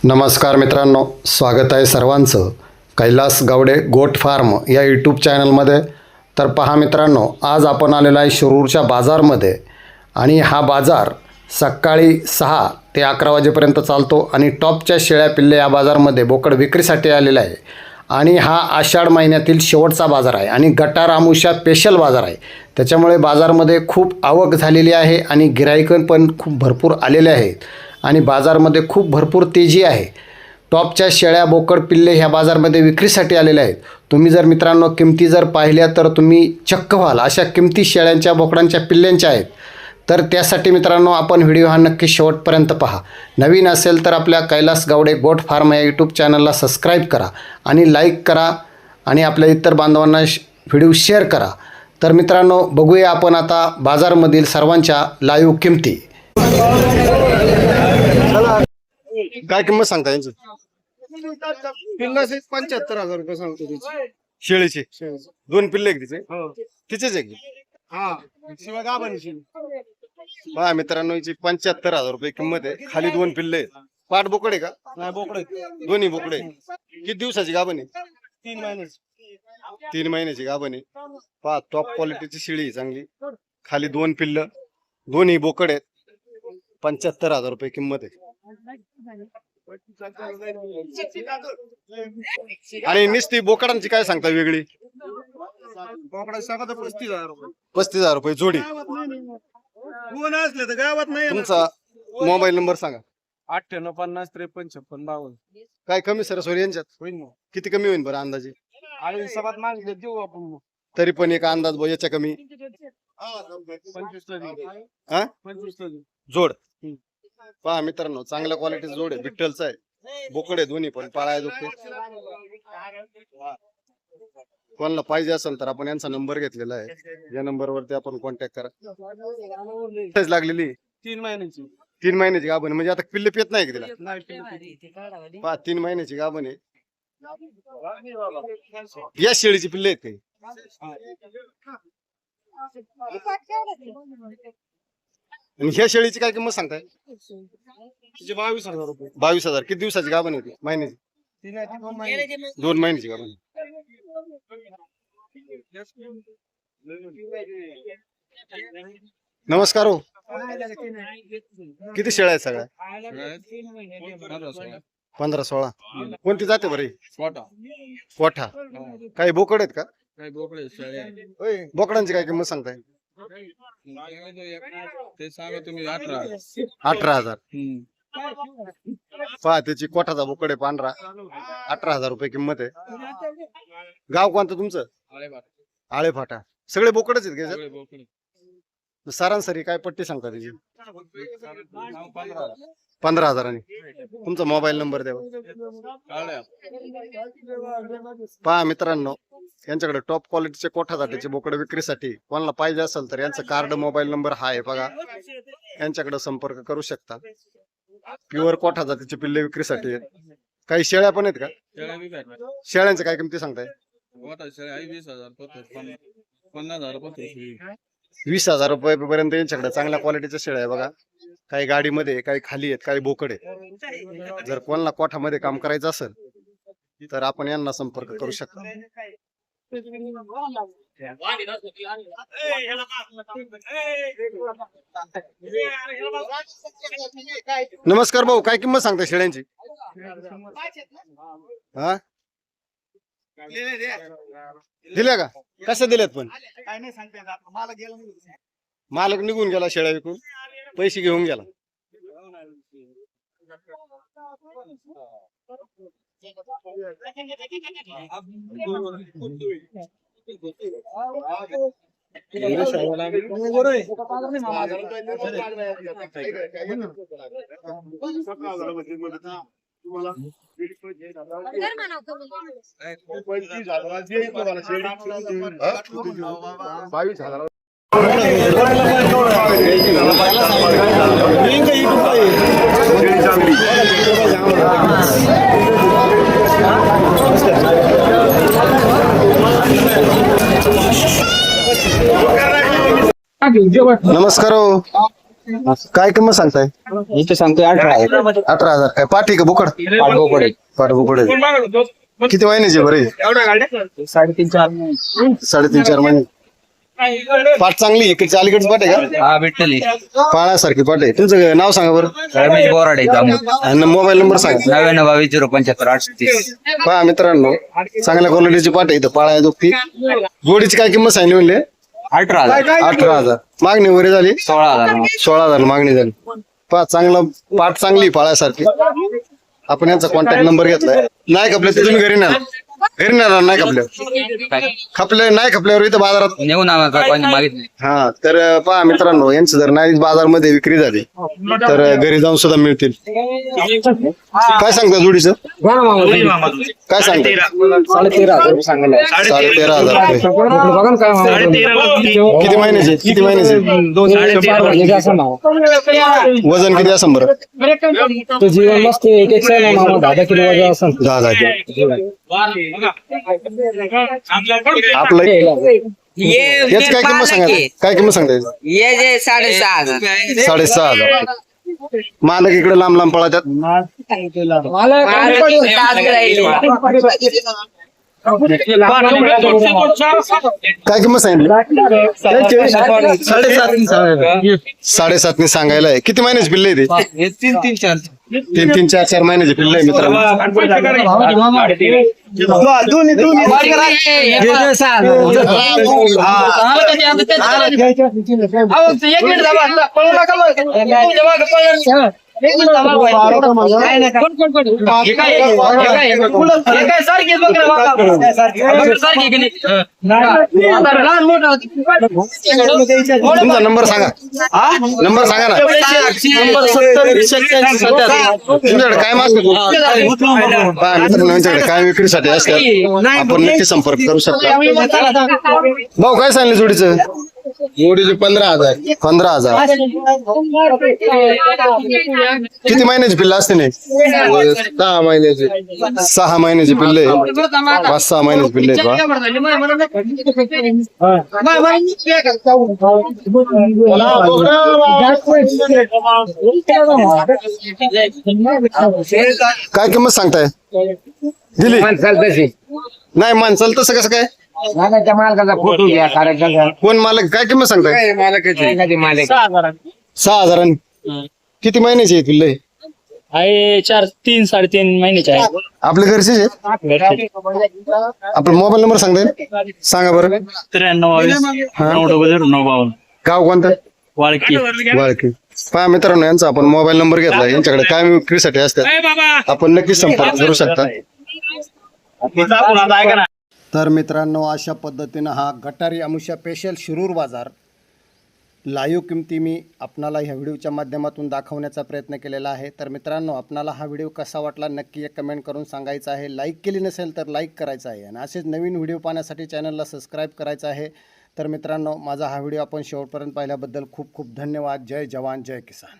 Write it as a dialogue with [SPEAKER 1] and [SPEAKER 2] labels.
[SPEAKER 1] नमस्कार मित्रांनो, स्वागत आहे सर्वांचं कैलास गावडे गोट फार्म या यूट्यूब चॅनलमध्ये. तर पहा मित्रांनो, आज आपण आलेलो आहे शिरूरच्या बाजारमध्ये आणि हा बाजार सकाळी 6 ते 11 वाजेपर्यंत चालतो आणि टॉपच्या शेळ्या पिल्ले या बाजारमध्ये बोकड विक्रीसाठी आलेला आहे. आणि हा आषाढ महिन्यातील शेवटचा बाजार आहे आणि गटार अमावस्या स्पेशल बाजार आहे. त्याच्यामुळे बाजारमध्ये खूप आवक झालेली आहे आणि गिराईकं पण खूप भरपूर आलेले आहेत आणि बाजारमध्ये खूप भरपूर तेजी आहे. टॉपच्या शेळ्या बोकड पिल्ले ह्या बाजारमध्ये विक्रीसाठी आलेल्या आहेत. तुम्ही जर मित्रांनो किमती जर पाहिल्या तर तुम्ही चक्क व्हाल, अशा किमती शेळ्यांच्या बोकडांच्या पिल्ल्यांच्या आहेत. तर त्यासाठी मित्रांनो आपण व्हिडिओ हा नक्की शेवटपर्यंत पहा. नवीन असेल तर आपल्या कैलास गावडे गोट फार्म या यूट्यूब चॅनलला सबस्क्राईब करा आणि लाईक करा आणि आपल्या इतर बांधवांना व्हिडिओ शेअर करा. तर मित्रांनो बघूया आपण आता बाजारमधील सर्वांच्या लाईव्ह किमती. काय किंमत सांगता यांची?
[SPEAKER 2] पिल्लाचे 75,000 रुपये सांगतो तिची.
[SPEAKER 1] शेळीची दोन पिल्ले एक तिचे तिचेच एक.
[SPEAKER 2] हा शिवाय गाभानीची.
[SPEAKER 1] पहा मित्रांनो, हिची 75,000 रुपये किंमत आहे. खाली दोन पिल्ले आहेत. पाठ बोकड आहे का?
[SPEAKER 2] नाही बोकडे
[SPEAKER 1] दोन्ही बोकडे. किती दिवसाची गाभण आहे?
[SPEAKER 2] 3 महिन्याची.
[SPEAKER 1] 3 महिन्याची गाभण आहे. पहा टॉप क्वालिटीची शेळी आहे चांगली. खाली दोन पिल्ल, दोन्ही बोकड आहेत. 75,000 रुपये किंमत आहे. आणि नुसती बोकडांची काय सांगता वेगळी?
[SPEAKER 2] बोकडा सांगतो 35,000 रुपये.
[SPEAKER 1] 35,000 रुपये जोडी.
[SPEAKER 2] कोण असले तर गावात नाही.
[SPEAKER 1] तुमचा मोबाईल नंबर सांगा.
[SPEAKER 2] 98 50 53 56 52.
[SPEAKER 1] काय कमी सरसोरी यांच्यात
[SPEAKER 2] होईल ना.
[SPEAKER 1] किती कमी होईल बरं अंदाजे?
[SPEAKER 2] आणि सबात मागितले देऊ आपण.
[SPEAKER 1] तरी पण एक अंदाज याच्या कमी
[SPEAKER 2] 25 ला देऊ.
[SPEAKER 1] हा
[SPEAKER 2] 25 ला देऊ.
[SPEAKER 1] जोड. पहा मित्रांनो, चांगल्या क्वालिटीचं जोड आहे. बिट्टलचं आहे. बोकडे दोन्ही पण पाळाय दुखते. कोणाला पाहिजे असेल तर आपण यांचा नंबर घेतलेला आहे. या नंबरवरती आपण कॉन्टॅक्ट करा. लागलेली
[SPEAKER 2] 3 महिन्याची.
[SPEAKER 1] 3 महिन्याची गाभण म्हणजे आता पिल्ले पेत नाही का तिला?
[SPEAKER 2] नाही पिल्ले.
[SPEAKER 1] पहा 3 महिन्याची गाभण आहे. या शेळीची पिल्ले आहेत काही? आणि ह्या शेळीची काय किंमत सांगताय?
[SPEAKER 2] तिचे 22,000 रुपये.
[SPEAKER 1] 22,000. किती दिवसाची गाभण होती? महिन्याची? 2 महिन्याची गाभण. नमस्कार हो. किती शेळ्या आहेत सगळ्या? 15-16. कोणती जाते बरे? कोठा. काही बोकड आहेत का? बोकडांची काय किंमत सांगताय?
[SPEAKER 2] ते सांगा तुम्ही 18,000.
[SPEAKER 1] 18,000. पहा त्याची कोठाचा बोकड आहे पांढरा. 18,000 रुपये किंमत आहे. गाव कोणतं तुमचं? आळेफाटा. सगळे बोकडच आहेत का? सरासरी काय पट्टी सांगता त्याची? 15,000. तुमचा मोबाईल नंबर द्यावा. पहा मित्रांनो, यांच्याकडे टॉप क्वालिटीचे कोठा जातीचे बोकड विक्रीसाठी कोणाला पाहिजे असेल तर यांचं कार्ड मोबाईल नंबर हा आहे बघा. यांच्याकडे संपर्क करू शकता. प्युअर कोठा जातीचे पिल्ले विक्रीसाठी आहेत. काही शेळ्या पण आहेत का? शेळ्यांच्या काय किमती सांगताय? 20,000 रुपये पर्यंत यांच्याकडे चांगल्या क्वालिटीच्या शेळ्या आहे बघा. काही गाडीमध्ये, काही खाली आहेत, काही बोकड आहेत. जर कोणाला कोठामध्ये काम करायचं असेल तर आपण यांना संपर्क करू शकता. नमस्कार भाऊ, काय किंमत सांगता शेळ्यांची? हा दिल्या का? कशा दिल्यात पण?
[SPEAKER 2] काय नाही सांगते. मला गेलं
[SPEAKER 1] मालक निघून गेला शेळ्या विकून, पैसे घेऊन गेला. नमस्कार हो. काय किंमत सांगताय?
[SPEAKER 3] इथे सांगतोय 18
[SPEAKER 1] 18,000. काय पाठी का बुकड? पाठ बुकड आहे. किती महिन्याचे बरे?
[SPEAKER 2] एवढ्या गाड्या
[SPEAKER 3] 3.5-4
[SPEAKER 1] 3.5-4 महिने. पाठ चांगली आहे. इकडची अलीकडची पाठ आहे का?
[SPEAKER 3] हा भेटली
[SPEAKER 1] पाण्यासारखी पाठ आहे. तुमचं नाव सांगा बरं.
[SPEAKER 3] रमेश बोराडे
[SPEAKER 1] आणि मोबाईल नंबर सांगा.
[SPEAKER 3] 99-22-075-38.
[SPEAKER 1] पहा मित्रांनो, चांगल्या क्वालिटीची पाठ आहे. इथं पाळा जोगती. जोडीची काय किंमत सांगली म्हणले?
[SPEAKER 3] 18,000
[SPEAKER 1] 18,000. मागणी वगैरे झाली?
[SPEAKER 3] 16,000
[SPEAKER 1] 16,000 मागणी झाली. पहा चांगला पाठ चांगली पाळ्यासारखी. आपण यांचा कॉन्टॅक्ट नंबर घेतलाय. नाही खपले तर तुम्ही घरी नेणार नाही खपले नाही खपल्यावर इथं बाजारात
[SPEAKER 3] नेऊ ना मागितले.
[SPEAKER 1] हा. तर पहा मित्रांनो, यांचं जर नाही बाजारमध्ये विक्री झाली तर घरी जाऊन सुद्धा मिळतील. काय सांगता जोडीचं? काय सांगता?
[SPEAKER 3] 13,500 रुपये सांगायला.
[SPEAKER 1] 13,500 रुपये.
[SPEAKER 3] बघा ना काय
[SPEAKER 1] किती महिन्याचे? वजन किती असं बरं?
[SPEAKER 3] तो जीवन मस्त मामा 10 किलो वजन असं
[SPEAKER 1] 10 आपलं याच काय किंमत सांगायचं? काय किंमत सांगता?
[SPEAKER 4] ये जे 6,500.
[SPEAKER 1] 6,500. मालक इकडे लांब लांब पळतात. काय किंमत सांगितली? 7.5 सांगायला आहे. किती महिन्याची पिल्ले ते? 3-4 महिन्याची पिल्ले आहे मित्रांनो. तुमचा नंबर सांगा. नंबर सांगा ना. तुमच्याकडे काय मागतो? यांच्याकडे काय विक्रीसाठी असतात आपण नक्की संपर्क करू शकता. भाऊ काय सांगले जोडीचं?
[SPEAKER 2] जोडीचे 15,000.
[SPEAKER 1] 15,000. किती महिन्याची पिल्लं असते नाही?
[SPEAKER 2] 6 महिन्याचे.
[SPEAKER 1] 6 महिन्याची पिल्ले. 5-6 महिन्याची पिल्ले आहेत बा. काय किंमत सांगताय? दिली नाही माणसाल तसं कसं काय?
[SPEAKER 3] मालकाचा फोटो घ्या कार्यक्रम
[SPEAKER 1] कोण मालक? काय किंमत सांगताय? 6,000. किती महिन्याची आहे पिल्ले?
[SPEAKER 5] आहे 3-3.5 महिन्याचे आहे.
[SPEAKER 1] आपल्या घरचेच आहे? आपला मोबाईल नंबर सांगता येईल? सांगा बरं.
[SPEAKER 5] 93-22-952.
[SPEAKER 1] गाव कोणतं?
[SPEAKER 5] वाळकी.
[SPEAKER 1] वाळकी. पहा मित्रांनो, यांचा आपण मोबाईल नंबर घेतला. यांच्याकडे काय विक्रीसाठी असतात आपण नक्कीच संपर्क करू शकता. तर मित्रांनो, अशा पद्धतीनं हा गटारी अमुष्या स्पेशल शिरूर बाजार लाईव्ह किमती मी आपणाला ह्या व्हिडिओच्या माध्यमातून दाखवण्याचा प्रयत्न केलेला आहे. तर मित्रांनो, आपणाला हा व्हिडिओ कसा वाटला नक्की एक कमेंट करून सांगायचं आहे. लाईक केली नसेल तर लाईक करायचं आहे आणि असेच नवीन व्हिडिओ पाहण्यासाठी चॅनलला सबस्क्राईब करायचं आहे. तर मित्रांनो, माझा हा व्हिडिओ आपण शेवटपर्यंत पाहिल्याबद्दल खूप खूप धन्यवाद. जय जवान जय किसान.